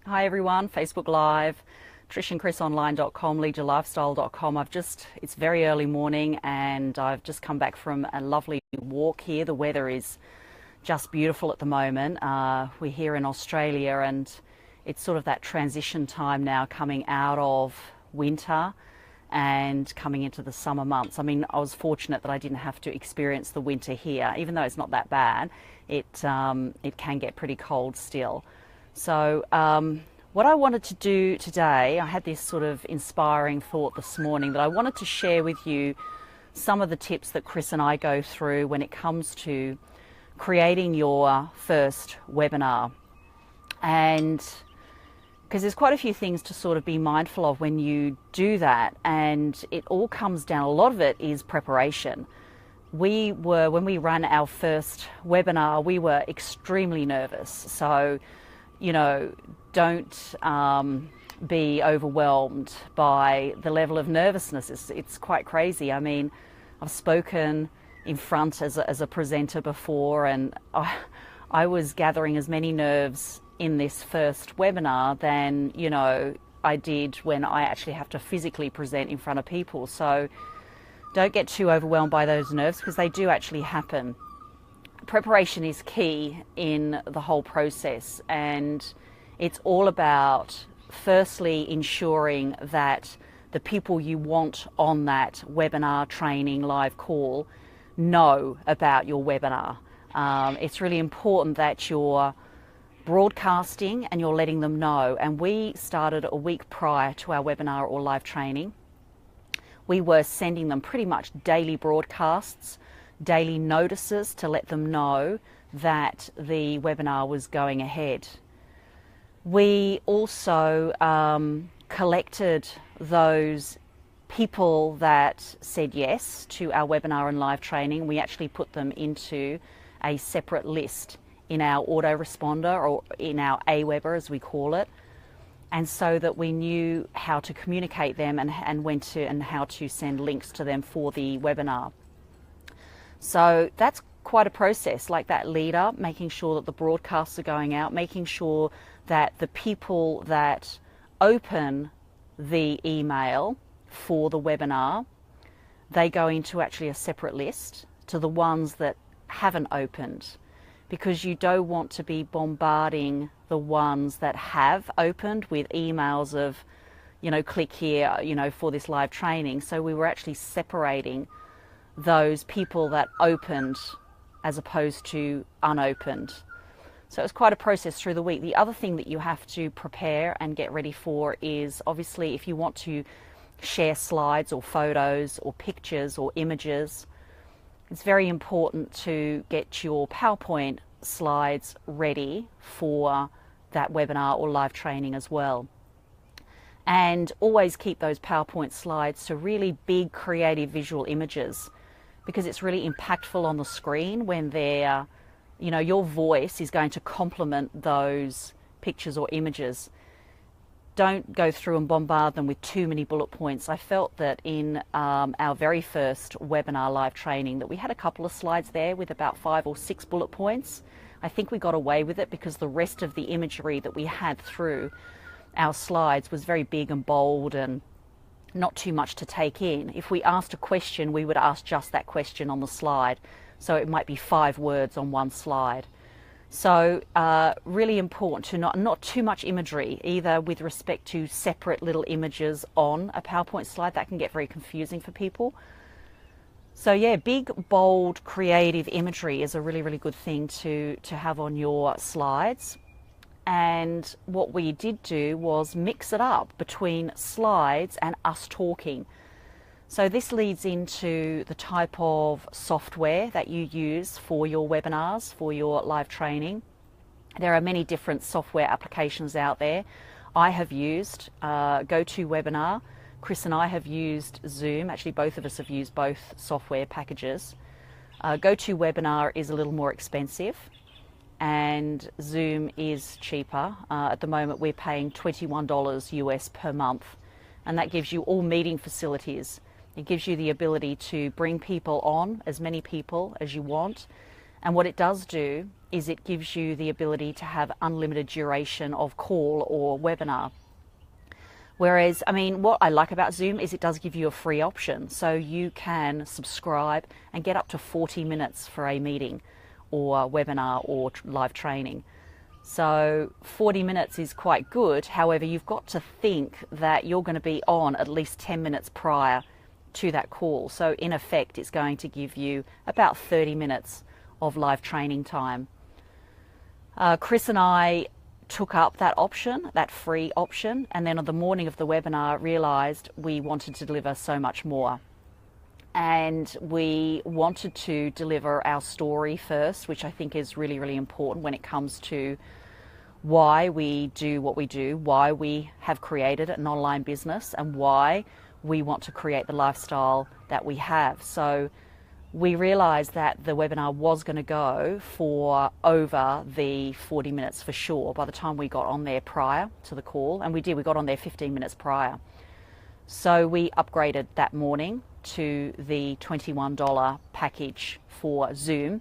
Hi everyone, Facebook Live, TrishandChrisOnline.com, LeadYourLifestyle.com. It's very early morning and I've just come back from a lovely walk here. The weather is just beautiful at the moment. We're here in Australia and it's sort of that transition time now, coming out of winter and coming into the summer months. I mean, I was fortunate that I didn't have to experience the winter here. Even though it's not that bad, it can get pretty cold still. So what I wanted to do today, I had this sort of inspiring thought this morning that I wanted to share with you some of the tips that Chris and I go through when it comes to creating your first webinar. And because there's quite a few things to sort of be mindful of when you do that, and it all comes down, a lot of it is preparation. When we ran our first webinar, we were extremely nervous. So, you know, don't be overwhelmed by the level of nervousness. It's quite crazy. I mean, I've spoken in front as a presenter before, and I was gathering as many nerves in this first webinar than, you know, I did when I actually have to physically present in front of people. So don't get too overwhelmed by those nerves, because they do actually happen. Preparation is key in the whole process, and it's all about firstly ensuring that the people you want on that webinar, training, live call know about your webinar. It's really important that you're broadcasting and you're letting them know. And we started a week prior to our webinar or live training. We were sending them pretty much daily broadcasts, daily notices to let them know that the webinar was going ahead. We also collected those people that said yes to our webinar and live training. We actually put them into a separate list in our autoresponder, or in our Aweber as we call it, and so that we knew how to communicate them and when to, and how to send links to them for the webinar. So that's quite a process, like that lead up, making sure that the broadcasts are going out, making sure that the people that open the email for the webinar, they go into actually a separate list to the ones that haven't opened, because you don't want to be bombarding the ones that have opened with emails of, you know, click here, you know, for this live training. So we were actually separating those people that opened as opposed to unopened. So it was quite a process through the week. The other thing that you have to prepare and get ready for is, obviously, if you want to share slides or photos or pictures or images, it's very important to get your PowerPoint slides ready for that webinar or live training as well. And always keep those PowerPoint slides to really big creative visual images, because it's really impactful on the screen when they're, you know, your voice is going to complement those pictures or images. Don't go through and bombard them with too many bullet points. I felt that in our very first webinar live training that we had a couple of slides there with about 5 or 6 bullet points. I think we got away with it because the rest of the imagery that we had through our slides was very big and bold and not too much to take in. If we asked a question, we would ask just that question on the slide. So it might be 5 words on one slide. So really important to not too much imagery, either with respect to separate little images on a PowerPoint slide. That can get very confusing for people. So yeah, big, bold, creative imagery is a really, really good thing to have on your slides. And what we did do was mix it up between slides and us talking. So this leads into the type of software that you use for your webinars, for your live training. There are many different software applications out there. I have used GoToWebinar. Chris and I have used Zoom. Actually, both of us have used both software packages. GoToWebinar is a little more expensive, and Zoom is cheaper. At the moment, we're paying $21 US per month, and that gives you all meeting facilities. It gives you the ability to bring people on, as many people as you want, And what it does do is it gives you the ability to have unlimited duration of call or webinar. Whereas, I mean, what I like about Zoom is it does give you a free option. So you can subscribe and get up to 40 minutes for a meeting or webinar or live training. So 40 minutes is quite good. However, you've got to think that you're going to be on at least 10 minutes prior to that call. So in effect, it's going to give you about 30 minutes of live training time. Chris and I took up that option, that free option, and then on the morning of the webinar realized we wanted to deliver so much more. And we wanted to deliver our story first, which I think is really, really important when it comes to why we do what we do, why we have created an online business, and why we want to create the lifestyle that we have. So we realized that the webinar was going to go for over the 40 minutes for sure by the time we got on there prior to the call. And we got on there 15 minutes prior. So we upgraded that morning to the $21 package for Zoom.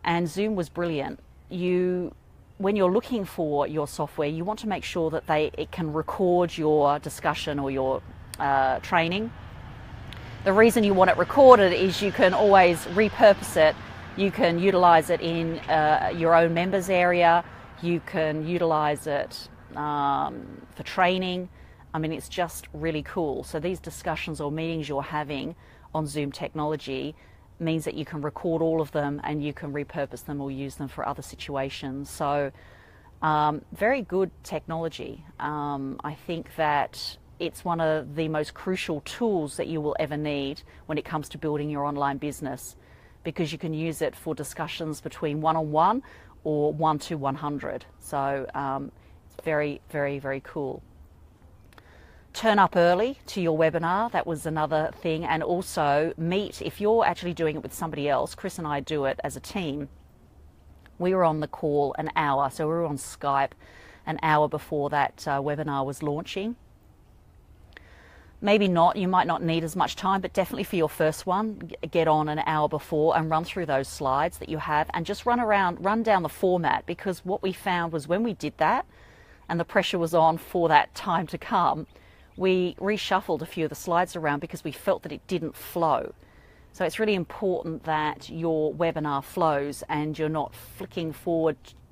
And Zoom was brilliant. When you're looking for your software, you want to make sure that it can record your discussion or your training. The reason you want it recorded is you can always repurpose it. You can utilize it in your own members area. You can utilize it for training. I mean, it's just really cool. So these discussions or meetings you're having on Zoom technology means that you can record all of them and you can repurpose them or use them for other situations. So very good technology. I think that it's one of the most crucial tools that you will ever need when it comes to building your online business, because you can use it for discussions between one-on-one or 1 to 100. So it's very, very, very cool. Turn up early to your webinar. That was another thing. And also meet, if you're actually doing it with somebody else, Chris and I do it as a team. We were on the call an hour. So we were on Skype an hour before that webinar was launching. Maybe not, you might not need as much time, but definitely for your first one, get on an hour before and run through those slides that you have and just run down the format, because what we found was when we did that and the pressure was on for that time to come, we reshuffled a few of the slides around because we felt that it didn't flow. So it's really important that your webinar flows and you're not flicking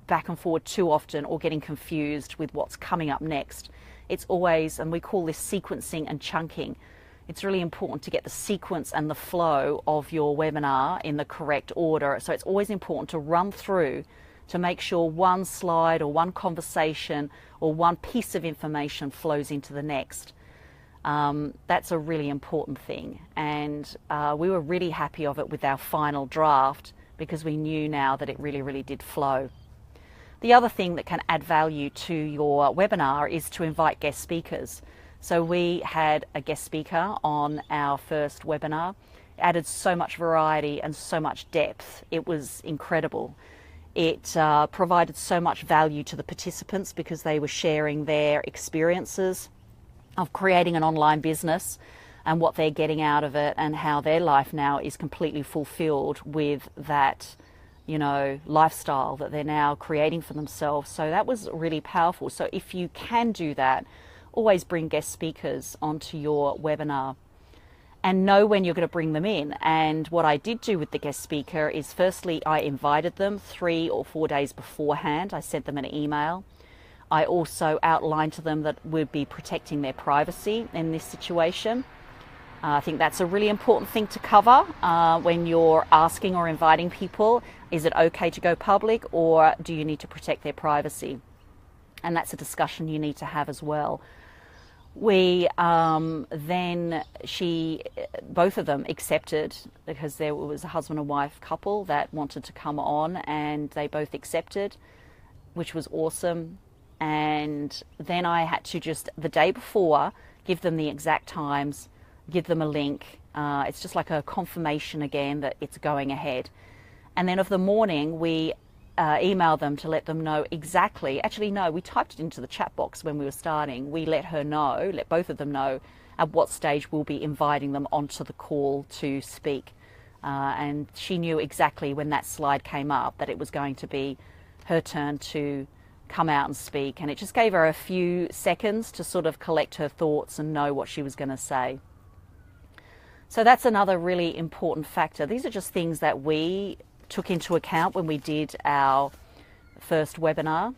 back and forward too often or getting confused with what's coming up next. It's always, and we call this sequencing and chunking. It's really important to get the sequence and the flow of your webinar in the correct order. So it's always important to run through to make sure one slide or one conversation or one piece of information flows into the next. That's a really important thing. And we were really happy of it with our final draft because we knew now that it really, really did flow. The other thing that can add value to your webinar is to invite guest speakers. So we had a guest speaker on our first webinar. It added so much variety and so much depth. It was incredible. It provided so much value to the participants because they were sharing their experiences of creating an online business and what they're getting out of it and how their life now is completely fulfilled with that, you know, lifestyle that they're now creating for themselves. So that was really powerful. So if you can do that, always bring guest speakers onto your webinar and know when you're going to bring them in. And what I did do with the guest speaker is firstly, I invited them 3 or 4 days beforehand. I sent them an email. I also outlined to them that we'd be protecting their privacy in this situation. I think that's a really important thing to cover when you're asking or inviting people. Is it okay to go public, or do you need to protect their privacy? And that's a discussion you need to have as well. We both of them accepted, because there was a husband and wife couple that wanted to come on, and they both accepted, which was awesome. And then I had to just the day before give them the exact times, give them a link. It's just like a confirmation again that it's going ahead. And then of the morning, we emailed them to let them know exactly. Actually, no, we typed it into the chat box when we were starting. We let both of them know at what stage we'll be inviting them onto the call to speak. and she knew exactly when that slide came up that it was going to be her turn to come out and speak, and it just gave her a few seconds to sort of collect her thoughts and know what she was going to say. So that's another really important factor. These are just things that we took into account when we did our first webinar.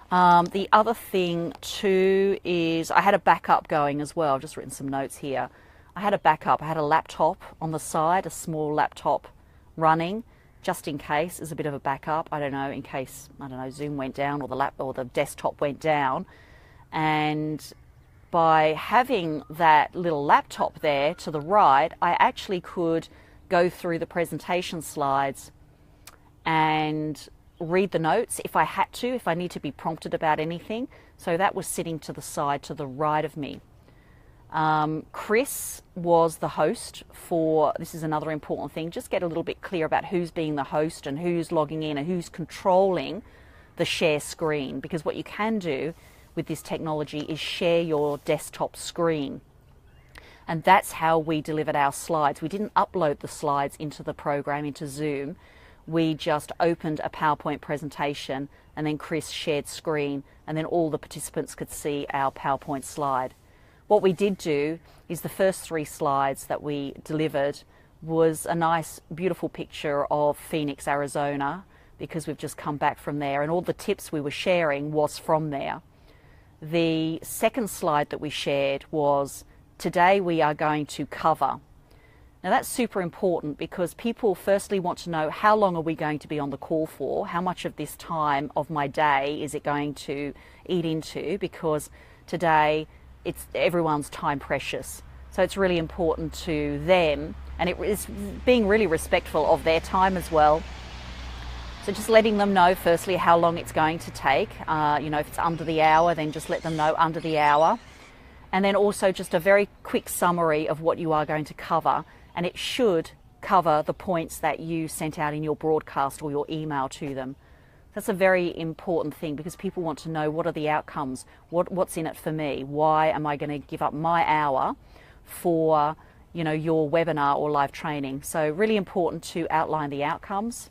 The other thing too is I had a backup going as well. I've just written some notes here. I had a backup. I had a laptop on the side, a small laptop running, just in case, as a bit of a backup. I don't know, in case, I don't know, Zoom went down or the desktop went down. And by having that little laptop there to the right, I actually could go through the presentation slides and read the notes if I had to, if I need to be prompted about anything. So that was sitting to the side, to the right of me. Chris was the host for, this is another important thing, just get a little bit clear about who's being the host and who's logging in and who's controlling the share screen, because what you can do with this technology is share your desktop screen. And that's how we delivered our slides. We didn't upload the slides into the program, into Zoom. We just opened a PowerPoint presentation and then Chris shared screen and then all the participants could see our PowerPoint slide. What we did do is the first 3 slides that we delivered was a nice, beautiful picture of Phoenix, Arizona, because we've just come back from there, and all the tips we were sharing was from there. The second slide that we shared was, today we are going to cover. Now that's super important because people firstly want to know, how long are we going to be on the call for? How much of this time of my day is it going to eat into? Because today it's everyone's time precious. So it's really important to them, and it is being really respectful of their time as well. So just letting them know firstly how long it's going to take. If it's under the hour, then just let them know under the hour. And then also just a very quick summary of what you are going to cover. And it should cover the points that you sent out in your broadcast or your email to them. That's a very important thing because people want to know, what are the outcomes? What's in it for me? Why am I going to give up my hour for, your webinar or live training? So really important to outline the outcomes.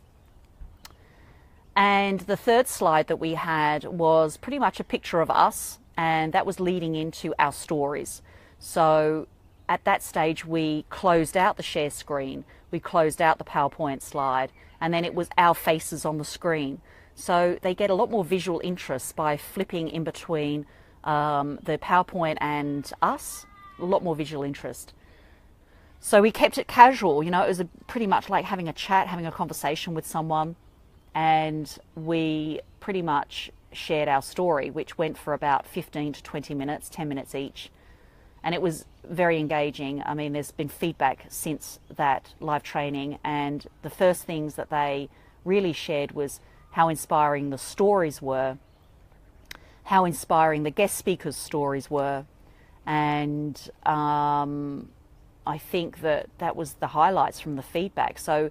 And the third slide that we had was pretty much a picture of us, and that was leading into our stories. So at that stage, we closed out the share screen, we closed out the PowerPoint slide, and then it was our faces on the screen. So they get a lot more visual interest by flipping in between the PowerPoint and us, a lot more visual interest. So we kept it casual, it was pretty much like having a chat, having a conversation with someone, and we pretty much shared our story, which went for about 15 to 20 minutes, 10 minutes each. And it was very engaging. I mean, there's been feedback since that live training, and the first things that they really shared was how inspiring the stories were, how inspiring the guest speakers' stories were. And I think that was the highlights from the feedback. So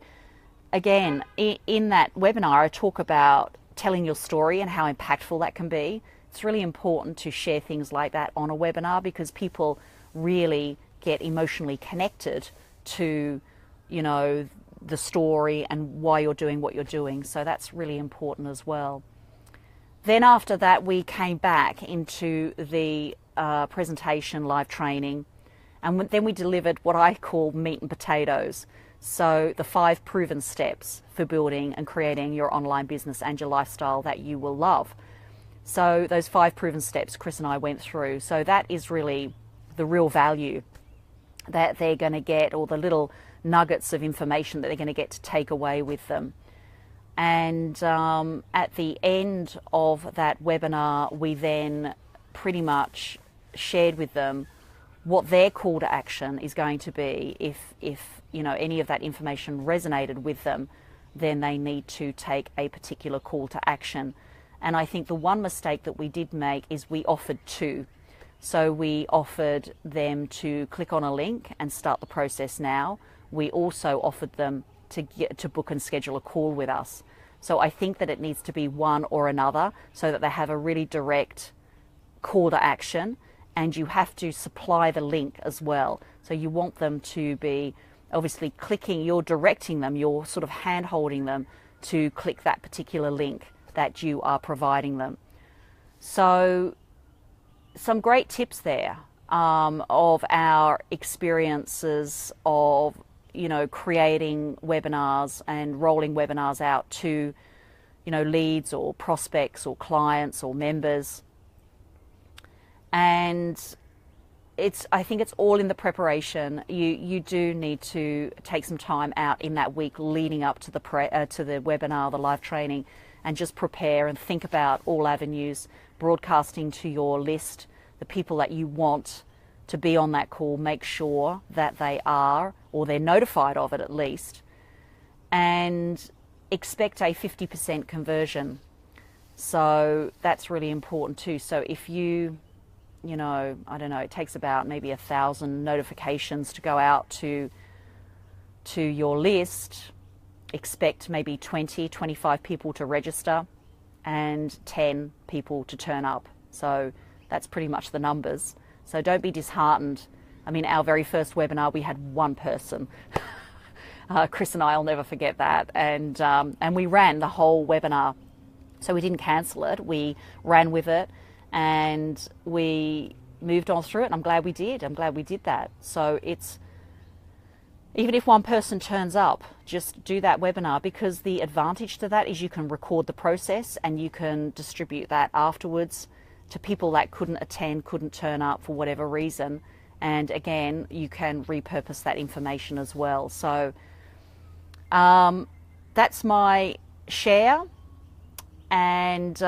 again, in that webinar, I talk about telling your story and how impactful that can be. It's really important to share things like that on a webinar because people really get emotionally connected to, the story and why you're doing what you're doing. So that's really important as well. Then after that, we came back into the presentation live training, and then we delivered what I call meat and potatoes. So the 5 proven steps for building and creating your online business and your lifestyle that you will love. So those 5 proven steps Chris and I went through. So that is really the real value that they're going to get, or the little nuggets of information that they're going to get to take away with them. And at the end of that webinar, we then pretty much shared with them what their call to action is going to be. If any of that information resonated with them, then they need to take a particular call to action. And I think the one mistake that we did make is we offered 2. So we offered them to click on a link and start the process now. We also offered them to book and schedule a call with us. So I think that it needs to be one or another so that they have a really direct call to action, and you have to supply the link as well. So you want them to be obviously clicking, you're directing them, you're sort of hand holding them to click that particular link that you are providing them. So some great tips there of our experiences of, you know, creating webinars and rolling webinars out to, you know, leads or prospects or clients or members. And I think it's all in the preparation. You do need to take some time out in that week leading up to the webinar, the live training, and just prepare and think about all avenues, broadcasting to your list, the people that you want to be on that call. Make sure that they are, or they're notified of it at least, and expect a 50% conversion. So that's really important too. So if you know, I don't know, it takes about maybe 1,000 notifications to go out to your list. Expect maybe 20, 25 people to register and 10 people to turn up. So that's pretty much the numbers. So don't be disheartened. I mean, our very first webinar, we had one person. Chris and I will never forget that. And we ran the whole webinar. So we didn't cancel it. We ran with it and we moved on through it. And I'm glad we did. I'm glad we did that. So it's, even if one person turns up, just do that webinar, because the advantage to that is you can record the process and you can distribute that afterwards to people that couldn't attend, couldn't turn up for whatever reason. And again, you can repurpose that information as well. So that's my share. And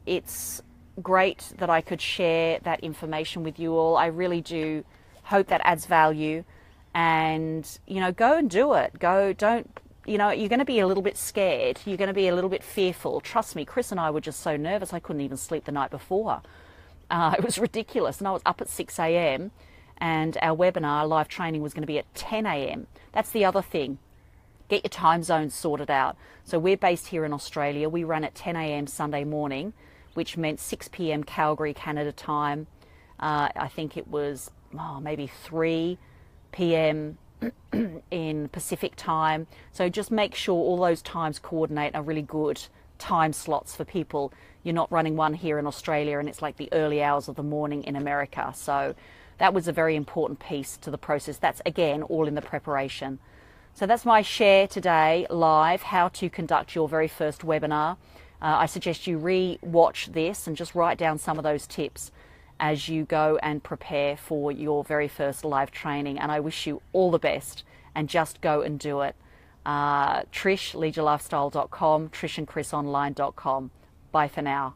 it's great that I could share that information with you all. I really do hope that adds value. And, you know, go and do it. You know, you're going to be a little bit scared. You're going to be a little bit fearful. Trust me, Chris and I were just so nervous. I couldn't even sleep the night before. It was ridiculous. And I was up at 6 a.m. and our webinar live training was going to be at 10 a.m. That's the other thing. Get your time zones sorted out. So we're based here in Australia. We run at 10 a.m. Sunday morning, which meant 6 p.m. Calgary, Canada time. I think it was maybe 3 p.m. in Pacific time. So just make sure all those times coordinate, are really good time slots for people. You're not running one here in Australia and it's like the early hours of the morning in America. So that was a very important piece to the process. That's, again, all in the preparation. So that's my share today live, how to conduct your very first webinar. I suggest you re-watch this and just write down some of those tips as you go and prepare for your very first live training. And I wish you all the best, and just go and do it. Trish, leadyourlifestyle.com, trishandchrisonline.com. Bye for now.